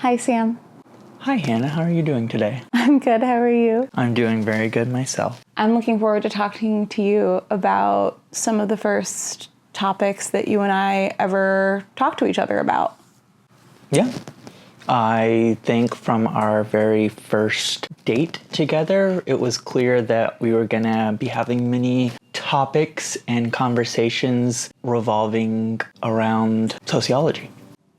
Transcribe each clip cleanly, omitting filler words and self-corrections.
Hi, Sam. Hi, Hannah. How are you doing today? I'm good. How are you? I'm doing very good myself. I'm looking forward to talking to you about some of the first topics that you and I ever talked to each other about. Yeah. I think from our very first date together, it was clear that we were going to be having many topics and conversations revolving around sociology.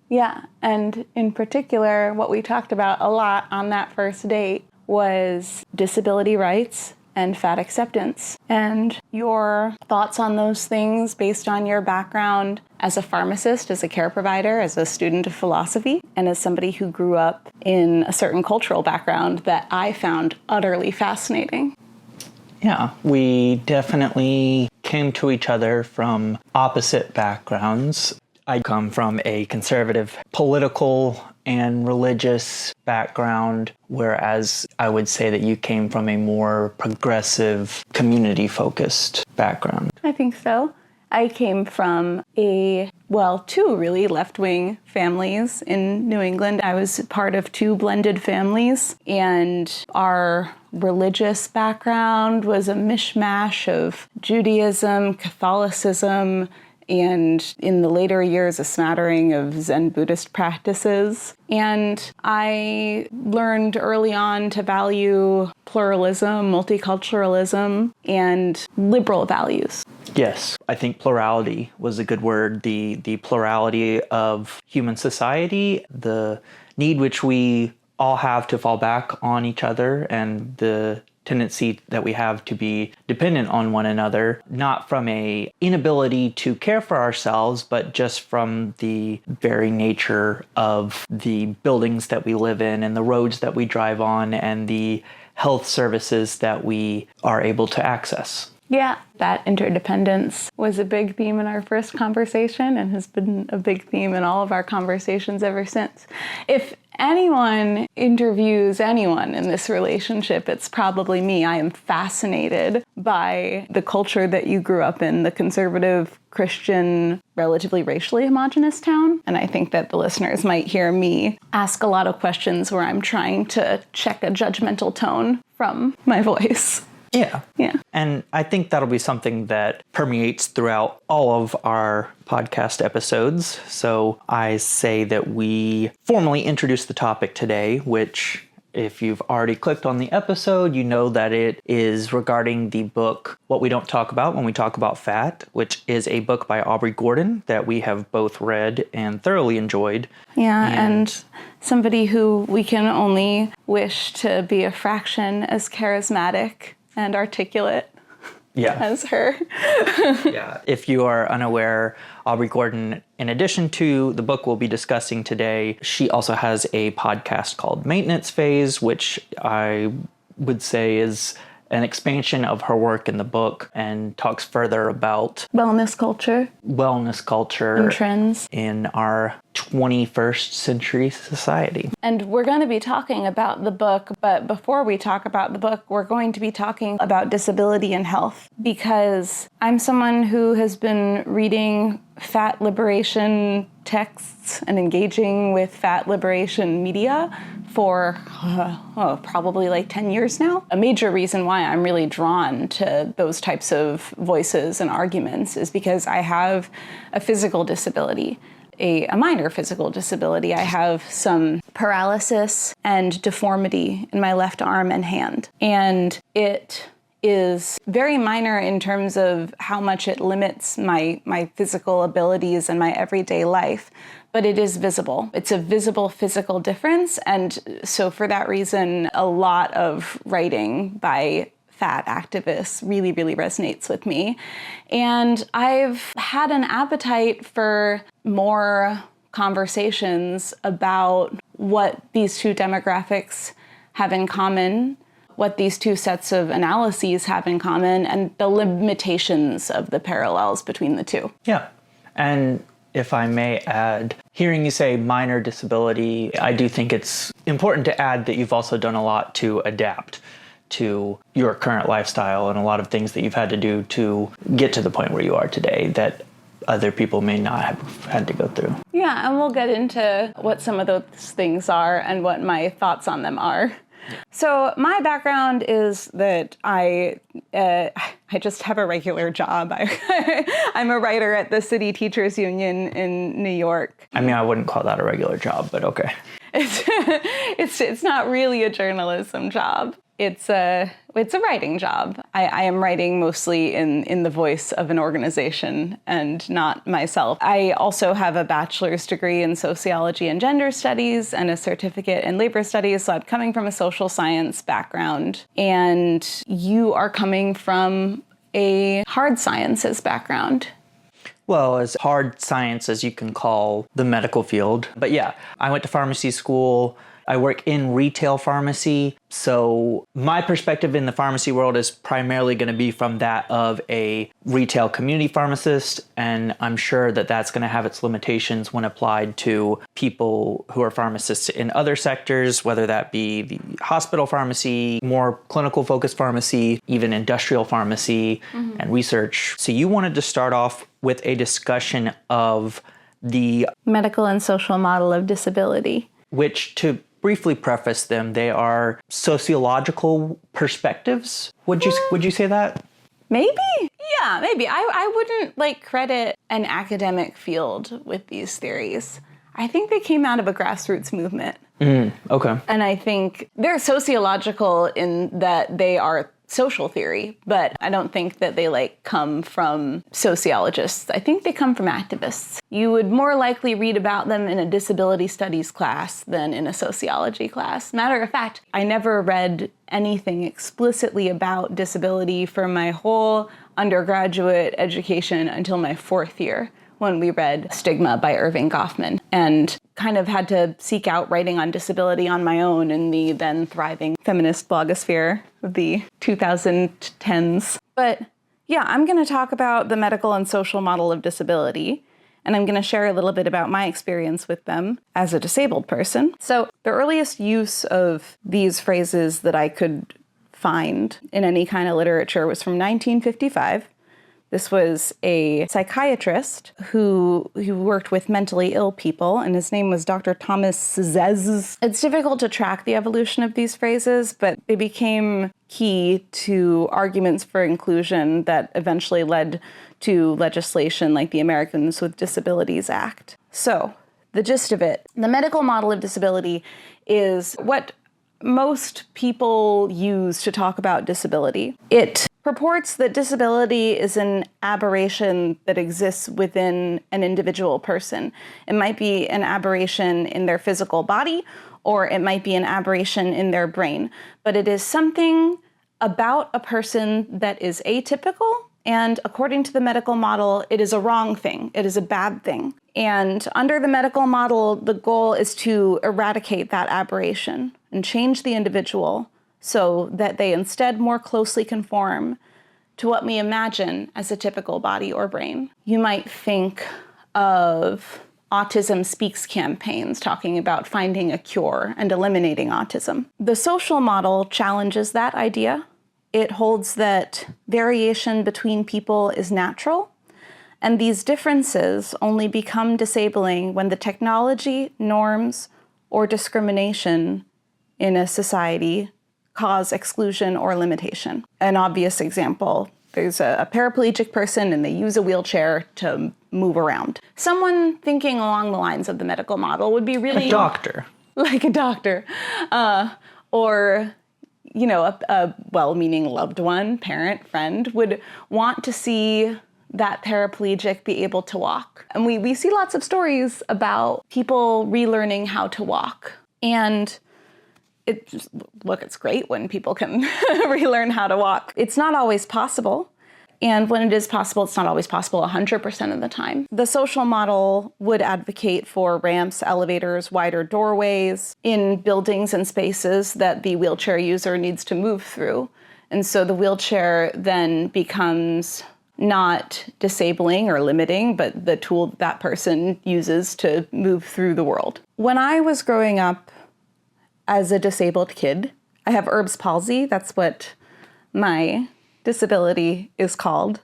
Yeah, and in particular, what we talked about a lot on that first date was disability rights and fat acceptance, and your thoughts on those things based on your background as a pharmacist, as a care provider, as a student of philosophy, and as somebody who grew up in a certain cultural background that I found utterly fascinating. Yeah, we definitely came to each other from opposite backgrounds. I come from a conservative political and religious background, whereas I would say that you came from a more progressive, community-focused background. I think so. I came from two really left-wing families in New England. I was part of two blended families, and our religious background was a mishmash of Judaism, Catholicism, and in the later years, a smattering of Zen Buddhist practices. And I learned early on to value pluralism, multiculturalism, and liberal values. Yes, I think plurality was a good word. The plurality of human society, the need which we all have to fall back on each other, and the tendency that we have to be dependent on one another, not from a inability to care for ourselves, but just from the very nature of the buildings that we live in and the roads that we drive on and the health services that we are able to access. Yeah, that interdependence was a big theme in our first conversation and has been a big theme in all of our conversations ever since. If anyone interviews anyone in this relationship, it's probably me. I am fascinated by the culture that you grew up in, the conservative, Christian, relatively racially homogenous town. And I think that the listeners might hear me ask a lot of questions where I'm trying to check a judgmental tone from my voice. Yeah. Yeah. And I think that'll be something that permeates throughout all of our podcast episodes. So I say that we formally introduce the topic today, which if you've already clicked on the episode, you know that it is regarding the book What We Don't Talk About When We Talk About Fat, which is a book by Aubrey Gordon that we have both read and thoroughly enjoyed. Yeah, and somebody who we can only wish to be a fraction as charismatic and articulate as her. Yeah. If you are unaware, Aubrey Gordon, in addition to the book we'll be discussing today, she also has a podcast called Maintenance Phase, which I would say is an expansion of her work in the book and talks further about wellness culture and trends in our 21st century society. And we're going to be talking about the book, but before we talk about the book, we're going to be talking about disability and health, because I'm someone who has been reading fat liberation texts and engaging with fat liberation media for probably like 10 years now. A major reason why I'm really drawn to those types of voices and arguments is because I have a physical disability. A minor physical disability. I have some paralysis and deformity in my left arm and hand. And it is very minor in terms of how much it limits my physical abilities and my everyday life, but it is visible. It's a visible physical difference. And so for that reason, a lot of writing by fat activists really, really resonates with me. And I've had an appetite for more conversations about what these two demographics have in common, what these two sets of analyses have in common, and the limitations of the parallels between the two. Yeah. And if I may add, hearing you say minor disability, I do think it's important to add that you've also done a lot to adapt to your current lifestyle and a lot of things that you've had to do to get to the point where you are today that other people may not have had to go through. Yeah, and we'll get into what some of those things are and what my thoughts on them are. So my background is that I just have a regular job. I'm a writer at the City Teachers Union in New York. I mean, I wouldn't call that a regular job, but okay. It's not really a journalism job. It's a writing job. I am writing mostly in the voice of an organization and not myself. I also have a bachelor's degree in sociology and gender studies and a certificate in labor studies. So I'm coming from a social science background, and you are coming from a hard sciences background. Well, as hard science as you can call the medical field. But yeah, I went to pharmacy school. I work in retail pharmacy. So my perspective in the pharmacy world is primarily going to be from that of a retail community pharmacist. And I'm sure that that's going to have its limitations when applied to people who are pharmacists in other sectors, whether that be the hospital pharmacy, more clinical focused pharmacy, even industrial pharmacy and research. So you wanted to start off with a discussion of the medical and social model of disability, which, to briefly preface them, they are sociological perspectives. Would you say that? Maybe. Yeah, maybe. I wouldn't credit an academic field with these theories. I think they came out of a grassroots movement. Okay. And I think they're sociological in that they are social theory, but I don't think that they come from sociologists. I think they come from activists. You would more likely read about them in a disability studies class than in a sociology class. Matter of fact, I never read anything explicitly about disability for my whole undergraduate education until my 4th year, when we read Stigma by Irving Goffman, and kind of had to seek out writing on disability on my own in the then thriving feminist blogosphere of the 2010s. But yeah, I'm going to talk about the medical and social model of disability, and I'm going to share a little bit about my experience with them as a disabled person. So the earliest use of these phrases that I could find in any kind of literature was from 1955. This was a psychiatrist who worked with mentally ill people, and his name was Dr. Thomas Zez. It's difficult to track the evolution of these phrases, but they became key to arguments for inclusion that eventually led to legislation like the Americans with Disabilities Act. So, the gist of it, the medical model of disability is what most people use to talk about disability. It purports that disability is an aberration that exists within an individual person. It might be an aberration in their physical body, or it might be an aberration in their brain. But it is something about a person that is atypical, and according to the medical model, it is a wrong thing. It is a bad thing. And under the medical model, the goal is to eradicate that aberration and change the individual so that they instead more closely conform to what we imagine as a typical body or brain. You might think of Autism Speaks campaigns talking about finding a cure and eliminating autism. The social model challenges that idea. It holds that variation between people is natural, and these differences only become disabling when the technology, norms, or discrimination in a society cause exclusion or limitation. An obvious example, there's a paraplegic person and they use a wheelchair to move around. Someone thinking along the lines of the medical model would be really... A doctor. Like a doctor. Or, a well-meaning loved one, parent, friend, would want to see that paraplegic be able to walk. And we see lots of stories about people relearning how to walk. And it's great when people can relearn how to walk. It's not always possible. And when it is possible, it's not always possible 100% of the time. The social model would advocate for ramps, elevators, wider doorways in buildings and spaces that the wheelchair user needs to move through. And so the wheelchair then becomes not disabling or limiting, but the tool that person uses to move through the world. When I was growing up, as a disabled kid, I have Erb's palsy. That's what my disability is called.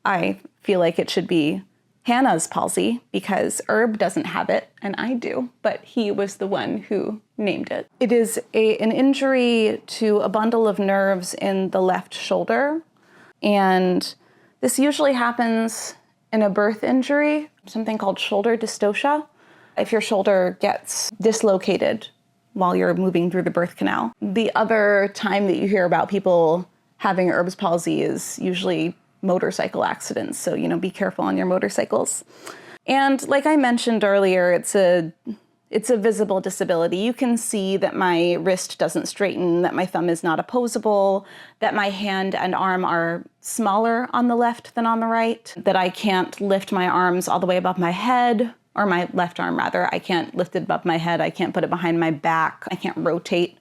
I feel like it should be Hannah's palsy because Herb doesn't have it and I do, but he was the one who named it. It is an injury to a bundle of nerves in the left shoulder, and this usually happens in a birth injury, something called shoulder dystocia. If your shoulder gets dislocated while you're moving through the birth canal. The other time that you hear about people having Erb's palsy is usually motorcycle accidents. So, be careful on your motorcycles. And like I mentioned earlier, it's a visible disability. You can see that my wrist doesn't straighten, that my thumb is not opposable, that my hand and arm are smaller on the left than on the right, that I can't lift my arms all the way above my head, or my left arm rather. I can't lift it above my head. I can't put it behind my back. I can't rotate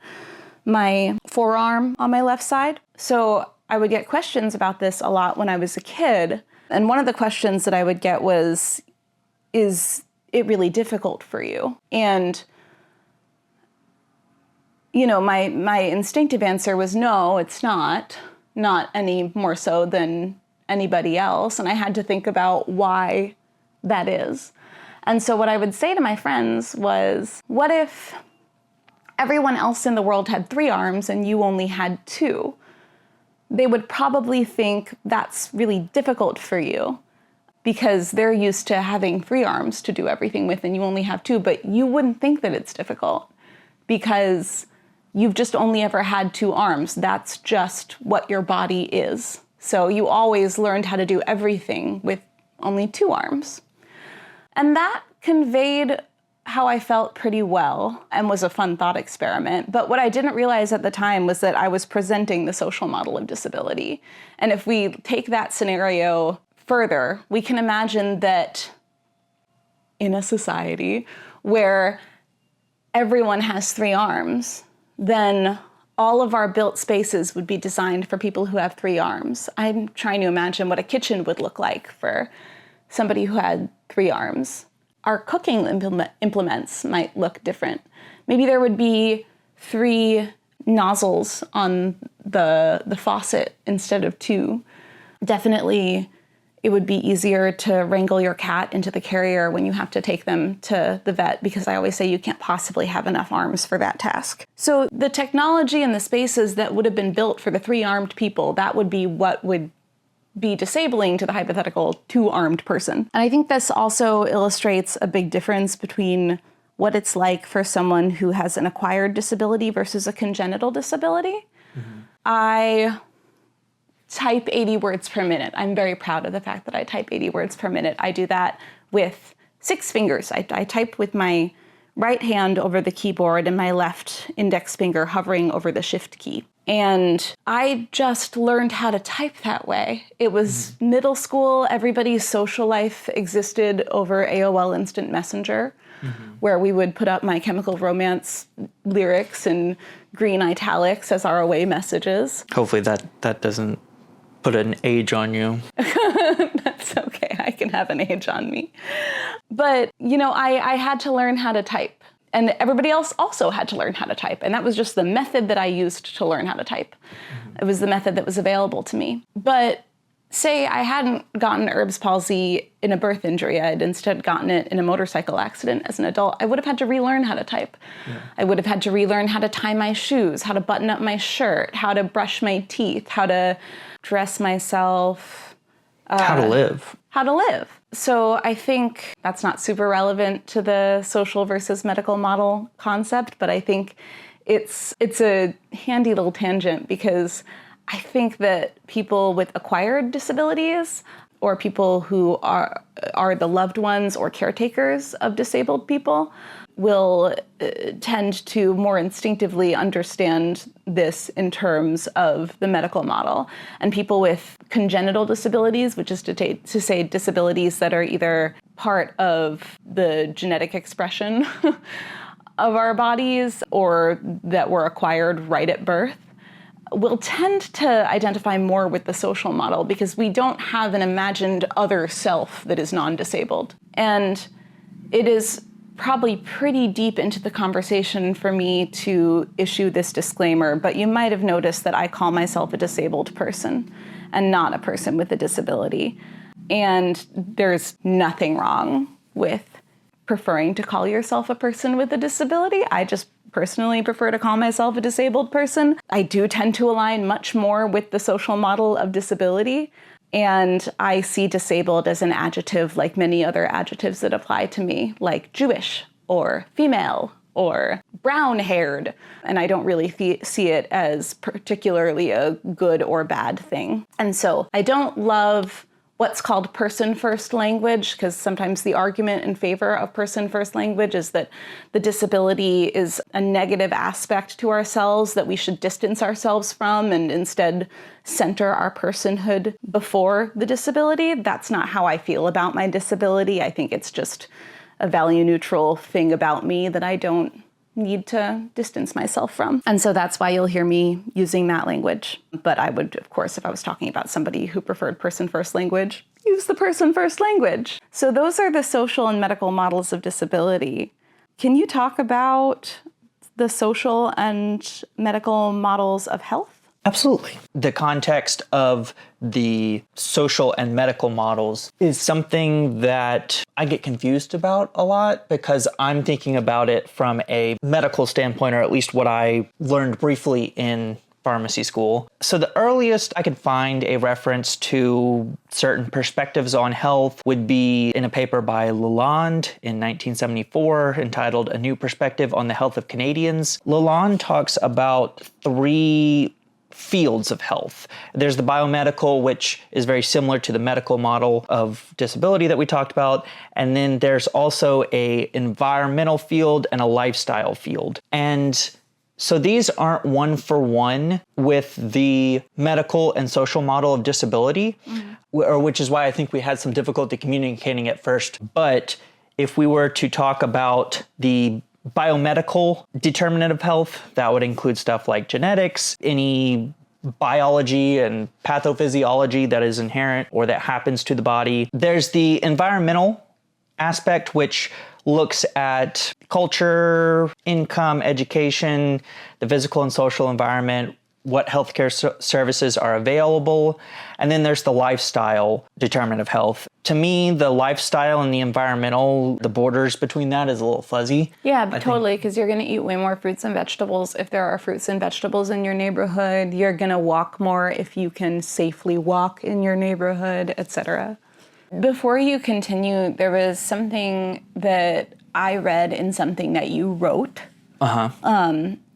my forearm on my left side. So I would get questions about this a lot when I was a kid. And one of the questions that I would get was, is it really difficult for you? And, my instinctive answer was, no, it's not any more so than anybody else. And I had to think about why that is. And so what I would say to my friends was, what if everyone else in the world had 3 arms and you only had 2? They would probably think that's really difficult for you because they're used to having 3 arms to do everything with and you only have 2, but you wouldn't think that it's difficult because you've just only ever had 2 arms. That's just what your body is. So you always learned how to do everything with only 2 arms. And that conveyed how I felt pretty well and was a fun thought experiment. But what I didn't realize at the time was that I was presenting the social model of disability. And if we take that scenario further, we can imagine that in a society where everyone has 3 arms, then all of our built spaces would be designed for people who have 3 arms. I'm trying to imagine what a kitchen would look like for somebody who had 3 arms. Our cooking implements might look different. Maybe there would be 3 nozzles on the faucet instead of 2. Definitely, it would be easier to wrangle your cat into the carrier when you have to take them to the vet, because I always say you can't possibly have enough arms for that task. So the technology and the spaces that would have been built for the 3-armed people, that would be what would be disabling to the hypothetical 2-armed person. And I think this also illustrates a big difference between what it's like for someone who has an acquired disability versus a congenital disability. Mm-hmm. I type 80 words per minute. I'm very proud of the fact that I type 80 words per minute. I do that with 6 fingers. I type with my right hand over the keyboard and my left index finger hovering over the shift key. And I just learned how to type that way. It was middle school. Everybody's social life existed over AOL Instant Messenger, where we would put up My Chemical Romance lyrics in green italics as our away messages. Hopefully that doesn't put an age on you. That's okay. I can have an age on me. But, I had to learn how to type. And everybody else also had to learn how to type. And that was just the method that I used to learn how to type. It was the method that was available to me. But say I hadn't gotten Erb's palsy in a birth injury, I had instead gotten it in a motorcycle accident as an adult, I would have had to relearn how to type. Yeah. I would have had to relearn how to tie my shoes, how to button up my shirt, how to brush my teeth, how to dress myself. How to live. How to live. So I think that's not super relevant to the social versus medical model concept, but I think it's a handy little tangent because I think that people with acquired disabilities or people who are the loved ones or caretakers of disabled people will tend to more instinctively understand this in terms of the medical model. And people with congenital disabilities, which is to say disabilities that are either part of the genetic expression of our bodies or that were acquired right at birth, will tend to identify more with the social model because we don't have an imagined other self that is non-disabled. And it is probably pretty deep into the conversation for me to issue this disclaimer, but you might have noticed that I call myself a disabled person and not a person with a disability. And there's nothing wrong with preferring to call yourself a person with a disability. I just personally prefer to call myself a disabled person. I do tend to align much more with the social model of disability. And I see disabled as an adjective like many other adjectives that apply to me, like Jewish or female or brown-haired. And I don't really see it as particularly a good or bad thing. And so I don't love what's called person-first language, because sometimes the argument in favor of person-first language is that the disability is a negative aspect to ourselves that we should distance ourselves from and instead center our personhood before the disability. That's not how I feel about my disability. I think it's just a value-neutral thing about me that I don't need to distance myself from. And so that's why you'll hear me using that language. But I would, of course, if I was talking about somebody who preferred person-first language, use the person-first language. So those are the social and medical models of disability. Can you talk about the social and medical models of health? Absolutely. The context of the social and medical models is something that I get confused about a lot because I'm thinking about it from a medical standpoint, or at least what I learned briefly in pharmacy school. So the earliest I could find a reference to certain perspectives on health would be in a paper by Lalonde in 1974 entitled A New Perspective on the Health of Canadians. Lalonde talks about three fields of health. There's the biomedical, which is very similar to the medical model of disability that we talked about. And then there's also a environmental field and a lifestyle field. And so these aren't one for one with the medical and social model of disability, or which is why I think we had some difficulty communicating at first. But if we were to talk about the biomedical determinant of health, that would include stuff like genetics, any biology and pathophysiology that is inherent or that happens to the body. There's the environmental aspect, which looks at culture, income, education, the physical and social environment, what healthcare services are available. And then there's the lifestyle determinant of health. To me, the lifestyle and the environmental, the borders between that is a little fuzzy. Yeah, totally, because you're going to eat way more fruits and vegetables if there are fruits and vegetables in your neighborhood. You're going to walk more if you can safely walk in your neighborhood, etc. Before you continue, there was something that I read in something that you wrote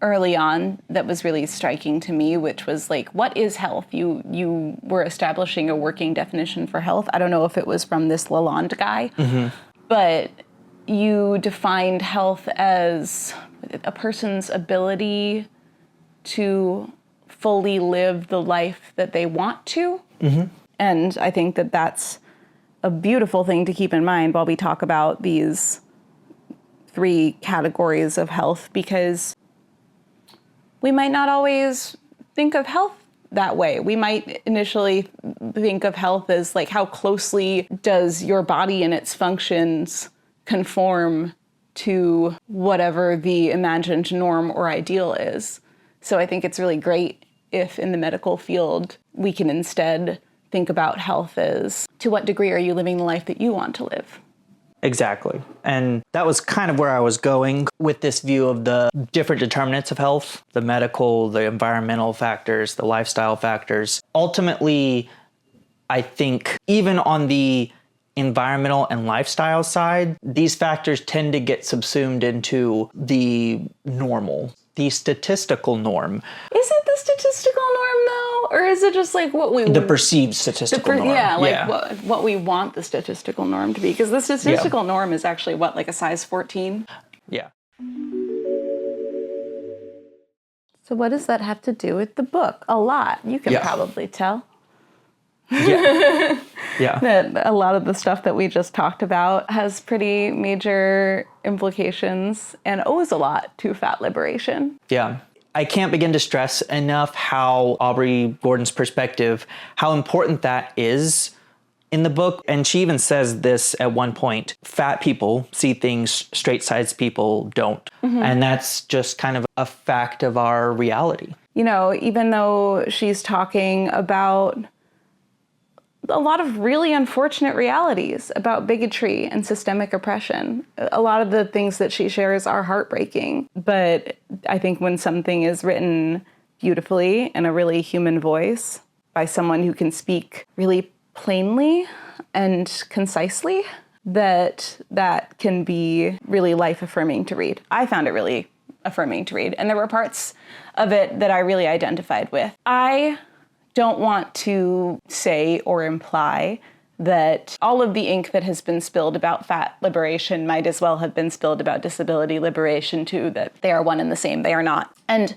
early on that was really striking to me, which was like, what is health? You were establishing a working definition for health. I don't know if it was from this Lalonde guy, but you defined health as a person's ability to fully live the life that they want to. And I think that that's a beautiful thing to keep in mind while we talk about these three categories of health, because we might not always think of health that way. We might initially think of health as like, how closely does your body and its functions conform to whatever the imagined norm or ideal is. So I think it's really great if in the medical field we can instead think about health as, to what degree are you living the life that you want to live? Exactly. And that was kind of where I was going with this view of the different determinants of health, the medical, the environmental factors, the lifestyle factors. Ultimately, I think even on the environmental and lifestyle side, these factors tend to get subsumed into the normal, the statistical norm. Is it the statistical norm though? Or is it just like what we... The perceived statistical norm. Yeah, like what we want the statistical norm to be. Because the statistical norm is actually what, like a size 14? Yeah. So what does that have to do with the book? A lot. You can probably tell. Yeah. Yeah. That a lot of the stuff that we just talked about has pretty major implications and owes a lot to fat liberation. Yeah. I can't begin to stress enough how Aubrey Gordon's perspective, how important that is in the book. And she even says this at one point: fat people see things straight-sized people don't. And that's just kind of a fact of our reality. You know, even though she's talking about a lot of really unfortunate realities about bigotry and systemic oppression. A lot of the things that she shares are heartbreaking, but I think when something is written beautifully in a really human voice by someone who can speak really plainly and concisely, that can be really life-affirming to read. I found it really affirming to read, and there were parts of it that I really identified with. I don't want to say or imply that all of the ink that has been spilled about fat liberation might as well have been spilled about disability liberation too, that they are one and the same. They are not. And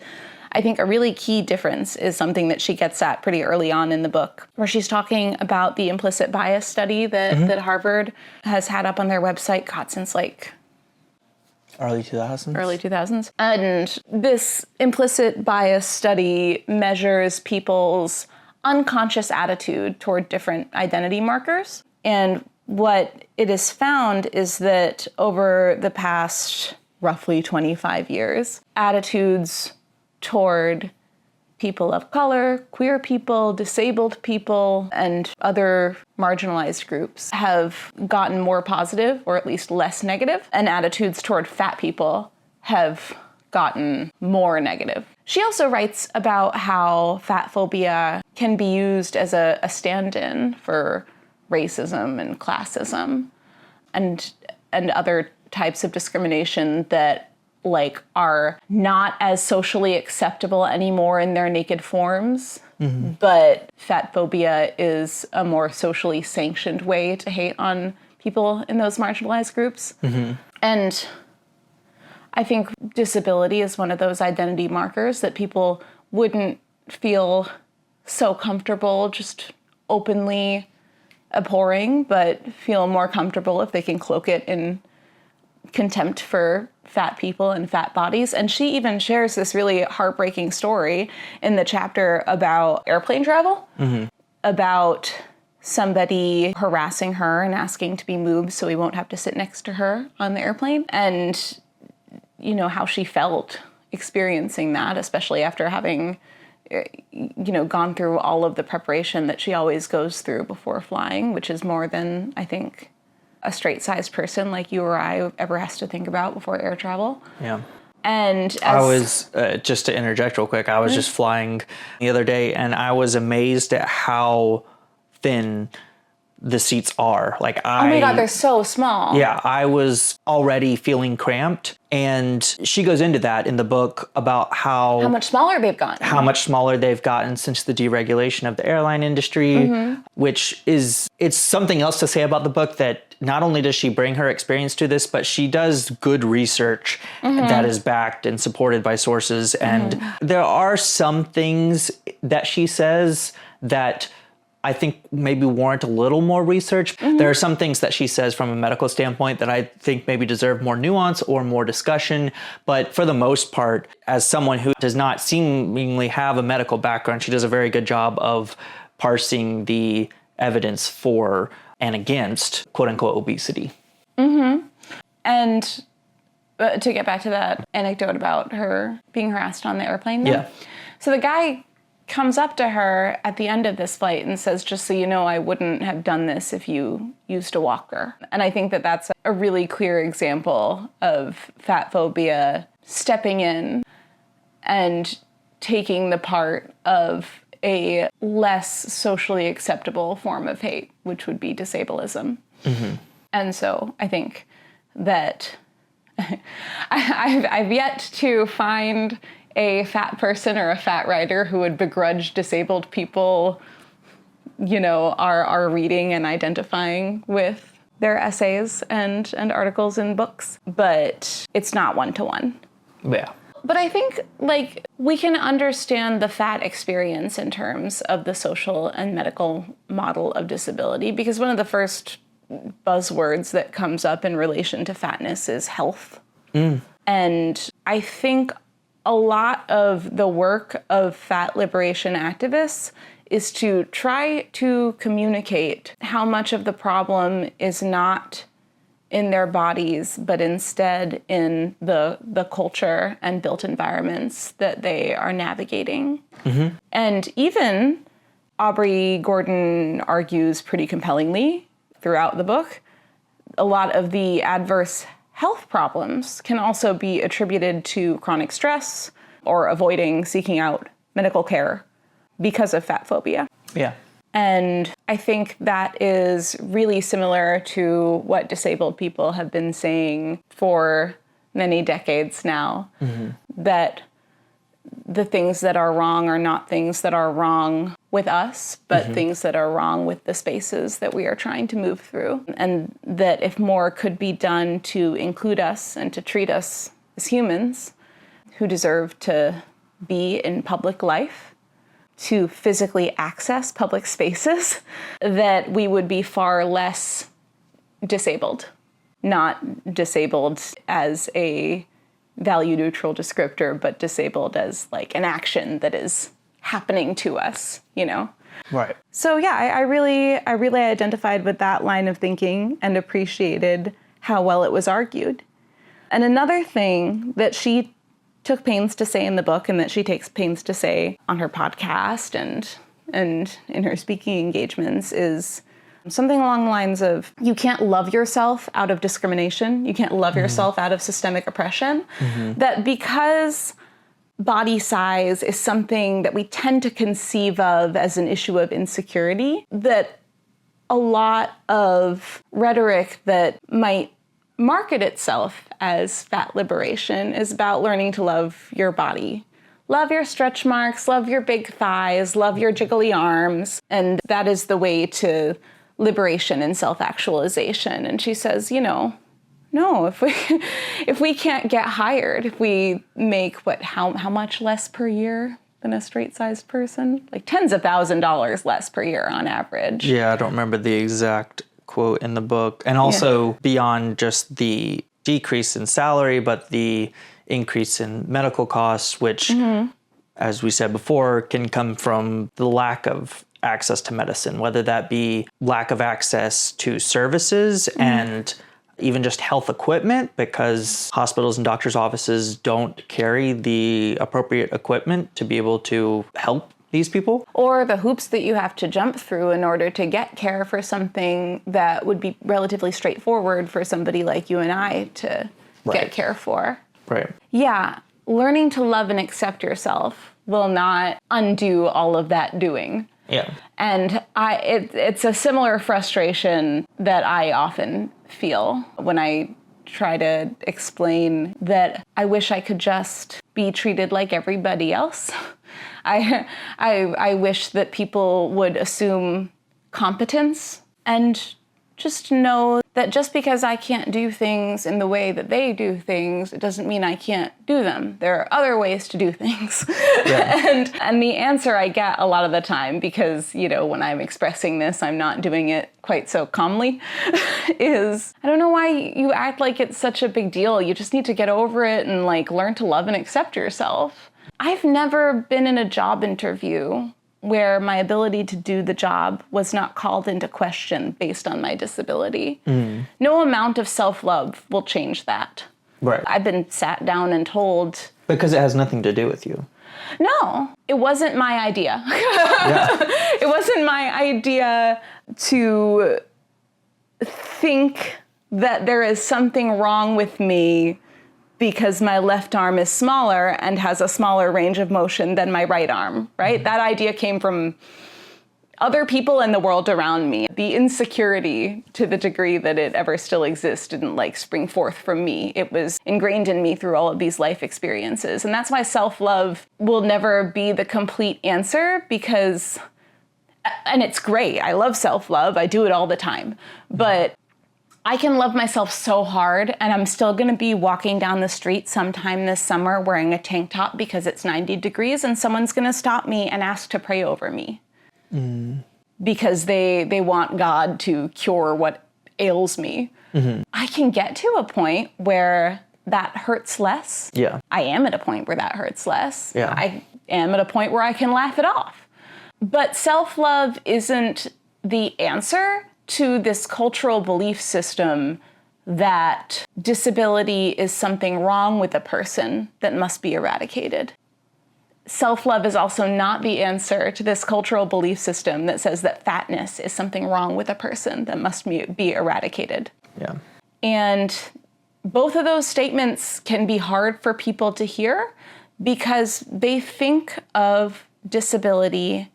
I think a really key difference is something that she gets at pretty early on in the book, where she's talking about the implicit bias study that Harvard has had up on their website, God, since like Early 2000s? Early 2000s. And this implicit bias study measures people's unconscious attitude toward different identity markers. And what it has found is that over the past roughly 25 years, attitudes toward people of color, queer people, disabled people, and other marginalized groups have gotten more positive, or at least less negative, and attitudes toward fat people have gotten more negative. She also writes about how fatphobia can be used as a stand-in for racism and classism and other types of discrimination that like are not as socially acceptable anymore in their naked forms. Mm-hmm. But fatphobia is a more socially sanctioned way to hate on people in those marginalized groups. Mm-hmm. And I think disability is one of those identity markers that people wouldn't feel so comfortable just openly abhorring, but feel more comfortable if they can cloak it in contempt for fat people and fat bodies. And she even shares this really heartbreaking story in the chapter about airplane travel, mm-hmm. about somebody harassing her and asking to be moved so he won't have to sit next to her on the airplane. And, you know, how she felt experiencing that, especially after having, you know, gone through all of the preparation that she always goes through before flying, which is more than, I think, a straight-sized person like you or I ever has to think about before air travel. Yeah. And I was, just to interject real quick, I was just flying the other day, and I was amazed at how thin the seats are. Like oh my God, they're so small. Yeah, I was already feeling cramped. And she goes into that in the book about how much smaller they've gotten. How much smaller they've gotten since the deregulation of the airline industry, mm-hmm. which is, it's something else to say about the book, that not only does she bring her experience to this, but she does good research mm-hmm. that is backed and supported by sources. And mm-hmm. there are some things that she says that I think maybe warrant a little more research. Mm-hmm. There are some things that she says from a medical standpoint that I think maybe deserve more nuance or more discussion. But for the most part, as someone who does not seemingly have a medical background, she does a very good job of parsing the evidence for and against quote unquote obesity. Mm-hmm. And to get back to that anecdote about her being harassed on the airplane. Then. Yeah. So the guy comes up to her at the end of this flight and says, just so you know, I wouldn't have done this if you used a walker. And I think that that's a really clear example of fatphobia stepping in and taking the part of a less socially acceptable form of hate, which would be disableism. Mm-hmm. And so I think that I've yet to find a fat person or a fat writer who would begrudge disabled people, you know, are reading and identifying with their essays and articles in books. But it's not one-to-one. Yeah. But I think, like, we can understand the fat experience in terms of the social and medical model of disability, because one of the first buzzwords that comes up in relation to fatness is health. Mm. And I think a lot of the work of fat liberation activists is to try to communicate how much of the problem is not in their bodies, but instead in the culture and built environments that they are navigating. Mm-hmm. And even Aubrey Gordon argues pretty compellingly throughout the book, a lot of the adverse health problems can also be attributed to chronic stress or avoiding seeking out medical care because of fat phobia. Yeah. And I think that is really similar to what disabled people have been saying for many decades now, that the things that are wrong are not things that are wrong with us, but things that are wrong with the spaces that we are trying to move through. And that if more could be done to include us and to treat us as humans who deserve to be in public life, to physically access public spaces, that we would be far less disabled. Not disabled as a value-neutral descriptor, but disabled as like an action that is happening to us, you know? Right. So yeah, I really identified with that line of thinking and appreciated how well it was argued. And another thing that she took pains to say in the book, and that she takes pains to say on her podcast and in her speaking engagements, is something along the lines of, you can't love yourself out of discrimination. You can't love yourself out of systemic oppression. That because body size is something that we tend to conceive of as an issue of insecurity, that a lot of rhetoric that might market itself as fat liberation is about learning to love your body. Love your stretch marks, love your big thighs, love your jiggly arms. And that is the way to liberation and self-actualization. And she says, you know, no, if we can't get hired, if we make how much less per year than a straight-sized person? Like tens of $1,000s less per year on average. Yeah, I don't remember the exact quote in the book. And also beyond just the decrease in salary, but the increase in medical costs, which, as we said before, can come from the lack of access to medicine, whether that be lack of access to services and even just health equipment, because hospitals and doctors' offices don't carry the appropriate equipment to be able to help these people. Or the hoops that you have to jump through in order to get care for something that would be relatively straightforward for somebody like you and I to get care for. Right. Yeah, learning to love and accept yourself will not undo all of that doing. Yeah. And it's a similar frustration that I often feel when I try to explain that I wish I could just be treated like everybody else. I wish that people would assume competence and just know that just because I can't do things in the way that they do things, it doesn't mean I can't do them. There are other ways to do things. Yeah. And the answer I get a lot of the time, because, you know, when I'm expressing this, I'm not doing it quite so calmly, is, I don't know why you act like it's such a big deal. You just need to get over it and like learn to love and accept yourself. I've never been in a job interview where my ability to do the job was not called into question based on my disability. No amount of self-love will change that. Right. I've been sat down and told... Because it has nothing to do with you. No, it wasn't my idea. It wasn't my idea to think that there is something wrong with me because my left arm is smaller and has a smaller range of motion than my right arm, right? That idea came from other people in the world around me. The insecurity, to the degree that it ever still exists, didn't like spring forth from me. It was ingrained in me through all of these life experiences. And that's why self-love will never be the complete answer, because, and it's great, I love self-love, I do it all the time, but I can love myself so hard, and I'm still gonna be walking down the street sometime this summer wearing a tank top because it's 90 degrees, and someone's gonna stop me and ask to pray over me. Because they want God to cure what ails me. I can get to a point where that hurts less. Yeah. I am at a point where that hurts less. Yeah. I am at a point where I can laugh it off. But self-love isn't the answer to this cultural belief system that disability is something wrong with a person that must be eradicated. self-love is also not the answer to this cultural belief system that says that fatness is something wrong with a person that must be eradicated. Yeah. And both of those statements can be hard for people to hear because they think of disability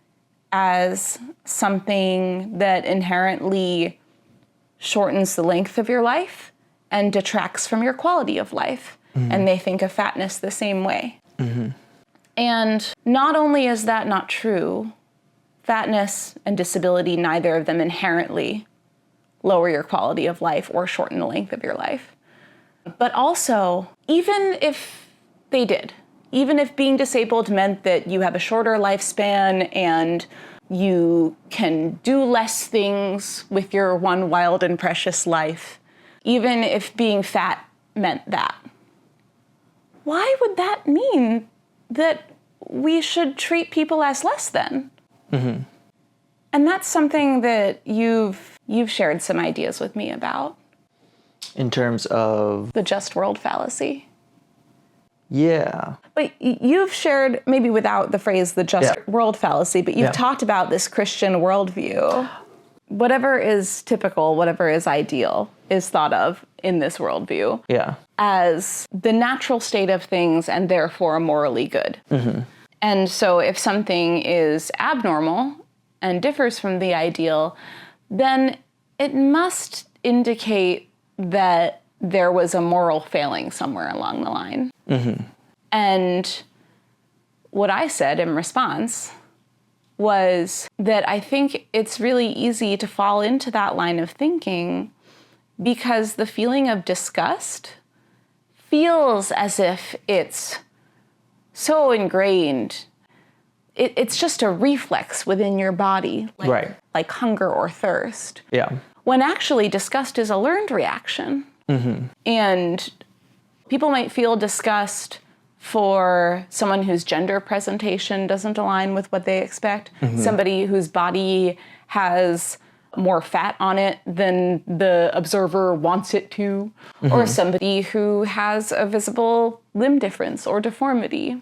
as something that inherently shortens the length of your life and detracts from your quality of life. Mm-hmm. And they think of fatness the same way. Mm-hmm. And not only is that not true, fatness and disability, neither of them inherently lower your quality of life or shorten the length of your life. But also, even if they did, even if being disabled meant that you have a shorter lifespan and you can do less things with your one wild and precious life, even if being fat meant that, why would that mean that we should treat people as less than? Mm-hmm. And that's something that you've shared some ideas with me about. In terms of? The just world fallacy. Yeah. But you've shared, maybe without the phrase the just world fallacy, but you've talked about this Christian worldview. Whatever is typical, whatever is ideal, is thought of in this worldview as the natural state of things and therefore morally good. Mm-hmm. And so if something is abnormal and differs from the ideal, then it must indicate that there was a moral failing somewhere along the line. Mm-hmm. And what I said in response was that I think it's really easy to fall into that line of thinking because the feeling of disgust feels as if it's so ingrained. It's just a reflex within your body, like hunger or thirst. Yeah. When actually disgust is a learned reaction. Mm-hmm. And people might feel disgust for someone whose gender presentation doesn't align with what they expect, somebody whose body has more fat on it than the observer wants it to, or somebody who has a visible limb difference or deformity.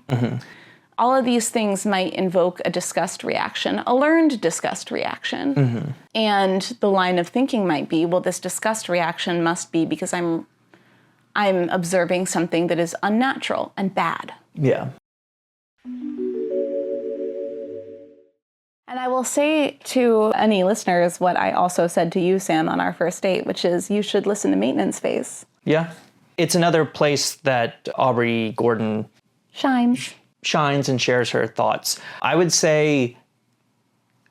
All of these things might invoke a disgust reaction, a learned disgust reaction. And the line of thinking might be, well, this disgust reaction must be because I'm observing something that is unnatural and bad. Yeah. And I will say to any listeners what I also said to you, Sam, on our first date, which is you should listen to Maintenance Phase. Yeah. It's another place that Aubrey Gordon shines and shares her thoughts. I would say,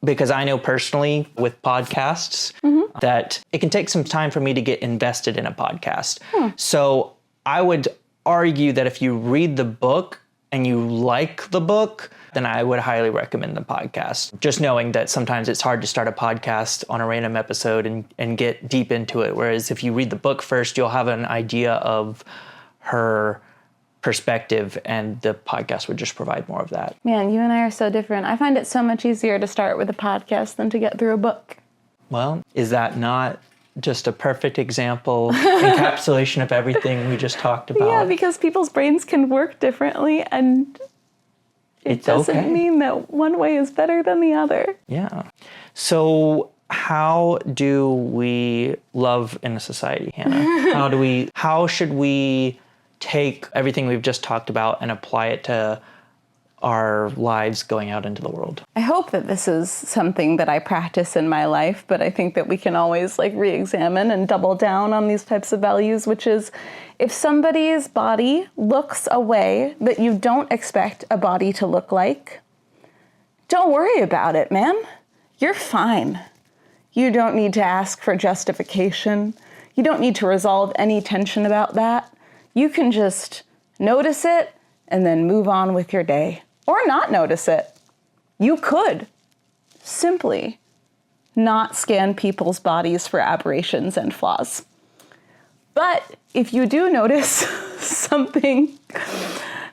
because I know personally with podcasts, that it can take some time for me to get invested in a podcast. So I would argue that if you read the book and you like the book, then I would highly recommend the podcast. Just knowing that sometimes it's hard to start a podcast on a random episode and get deep into it. Whereas if you read the book first, you'll have an idea of her perspective, and the podcast would just provide more of that. Man, you and I are so different. I find it so much easier to start with a podcast than to get through a book. Well, is that not just a perfect example, encapsulation of everything we just talked about? Yeah, because people's brains can work differently, and it doesn't mean that one way is better than the other. Yeah. So how do we love in a society, Hannah? How should we take everything we've just talked about and apply it to our lives going out into the world? I hope that this is something that I practice in my life, but I think that we can always re-examine and double down on these types of values, which is if somebody's body looks a way that you don't expect a body to look like, don't worry about it, man. You're fine. You don't need to ask for justification. You don't need to resolve any tension about that. You can just notice it and then move on with your day. Or not notice it. You could simply not scan people's bodies for aberrations and flaws. But if you do notice something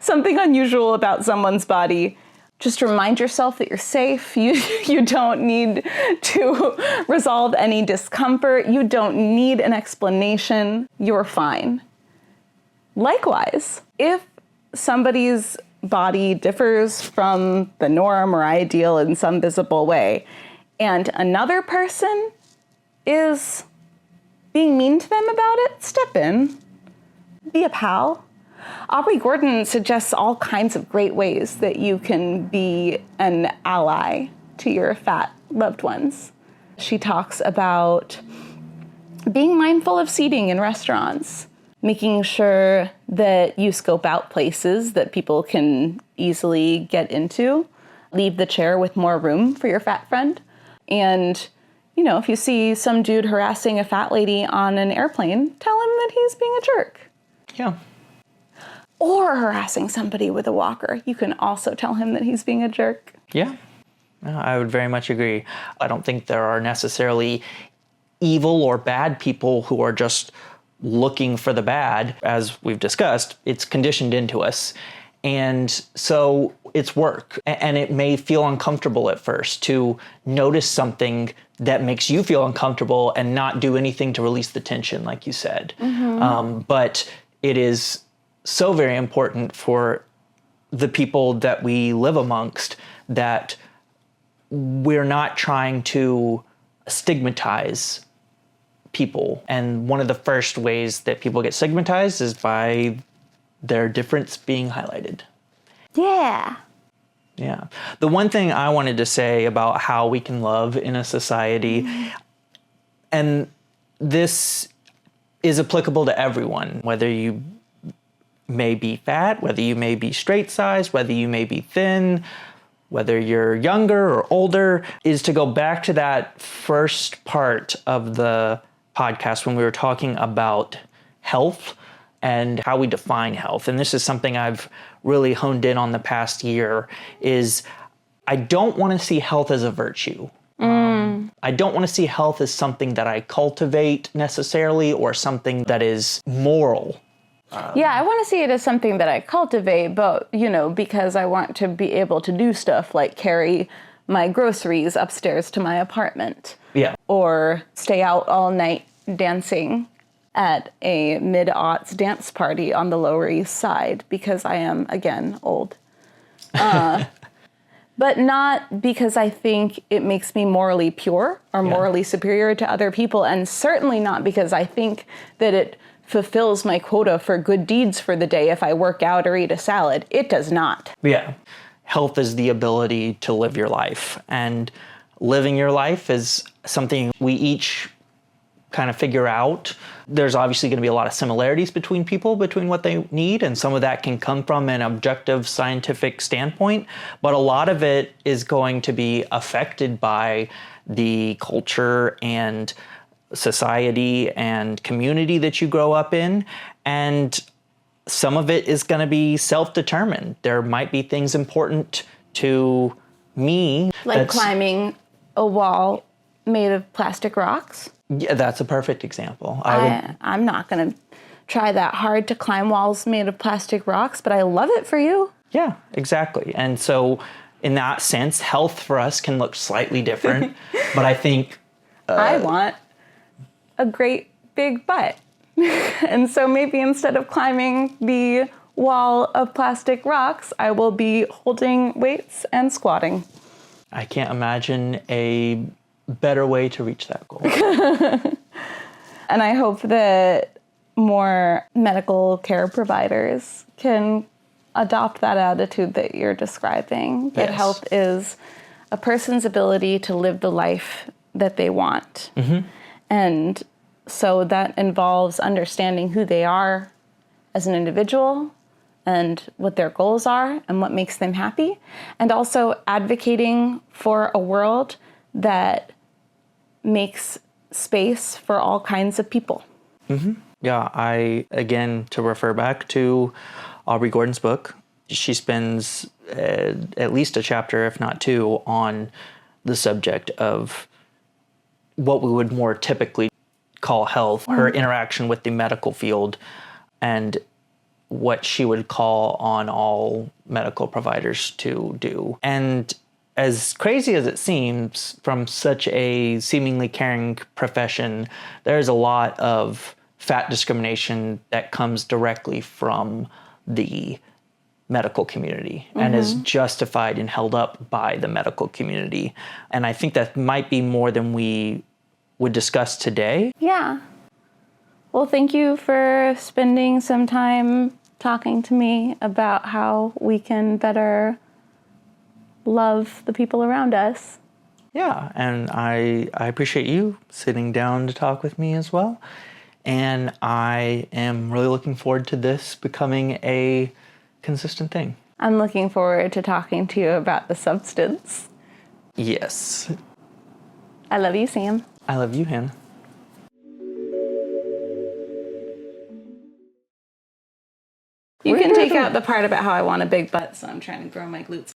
unusual about someone's body, just remind yourself that you're safe. You don't need to resolve any discomfort. You don't need an explanation. You're fine. Likewise, if somebody's body differs from the norm or ideal in some visible way, and another person is being mean to them about it, step in. Be a pal. Aubrey Gordon suggests all kinds of great ways that you can be an ally to your fat loved ones. She talks about being mindful of seating in restaurants, making sure that you scope out places that people can easily get into, leave the chair with more room for your fat friend. And, if you see some dude harassing a fat lady on an airplane, tell him that he's being a jerk. Yeah. Or harassing somebody with a walker. You can also tell him that he's being a jerk. Yeah. No, I would very much agree. I don't think there are necessarily evil or bad people who are just looking for the bad. As we've discussed, it's conditioned into us. And so it's work. And it may feel uncomfortable at first to notice something that makes you feel uncomfortable and not do anything to release the tension, like you said. But it is so very important for the people that we live amongst that we're not trying to stigmatize people. And one of the first ways that people get stigmatized is by their difference being highlighted. Yeah. Yeah. The one thing I wanted to say about how we can love in a society, and this is applicable to everyone, whether you may be fat, whether you may be straight sized, whether you may be thin, whether you're younger or older, is to go back to that first part of the podcast when we were talking about health and how we define health. And this is something I've really honed in on the past year, is I don't want to see health as a virtue. I don't want to see health as something that I cultivate necessarily or something that is moral. Yeah, I want to see it as something that I cultivate, but, because I want to be able to do stuff like carry my groceries upstairs to my apartment. Yeah. Or stay out all night dancing at a mid-aughts dance party on the Lower East Side because I am, again, old. But not because I think it makes me morally pure or morally superior to other people, and certainly not because I think that it fulfills my quota for good deeds for the day if I work out or eat a salad. It does not. Yeah. Health is the ability to live your life, and living your life is something we each kind of figure out. There's obviously going to be a lot of similarities between people, between what they need, and some of that can come from an objective scientific standpoint, but a lot of it is going to be affected by the culture and society and community that you grow up in, and some of it is going to be self-determined. There might be things important to me. Like climbing a wall made of plastic rocks? Yeah, that's a perfect example. I'm not going to try that hard to climb walls made of plastic rocks, but I love it for you. Yeah, exactly. And so in that sense, health for us can look slightly different, but I think... I want a great big butt. And so maybe instead of climbing the wall of plastic rocks, I will be holding weights and squatting. I can't imagine a better way to reach that goal. And I hope that more medical care providers can adopt that attitude that you're describing, that health is a person's ability to live the life that they want. And so that involves understanding who they are as an individual and what their goals are and what makes them happy, and also advocating for a world that makes space for all kinds of people. Yeah, again, to refer back to Aubrey Gordon's book, she spends at least a chapter, if not two, on the subject of what we would more typically call health, her interaction with the medical field, and what she would call on all medical providers to do. And as crazy as it seems, from such a seemingly caring profession, there's a lot of fat discrimination that comes directly from the medical community and is justified and held up by the medical community. And I think that might be more than we would discuss today. Yeah. Well, thank you for spending some time talking to me about how we can better love the people around us. Yeah, and I appreciate you sitting down to talk with me as well. And I am really looking forward to this becoming a consistent thing. I'm looking forward to talking to you about the substance. Yes. I love you, Sam. I love you, Hannah. You can take out the part about how I want a big butt, so I'm trying to grow my glutes.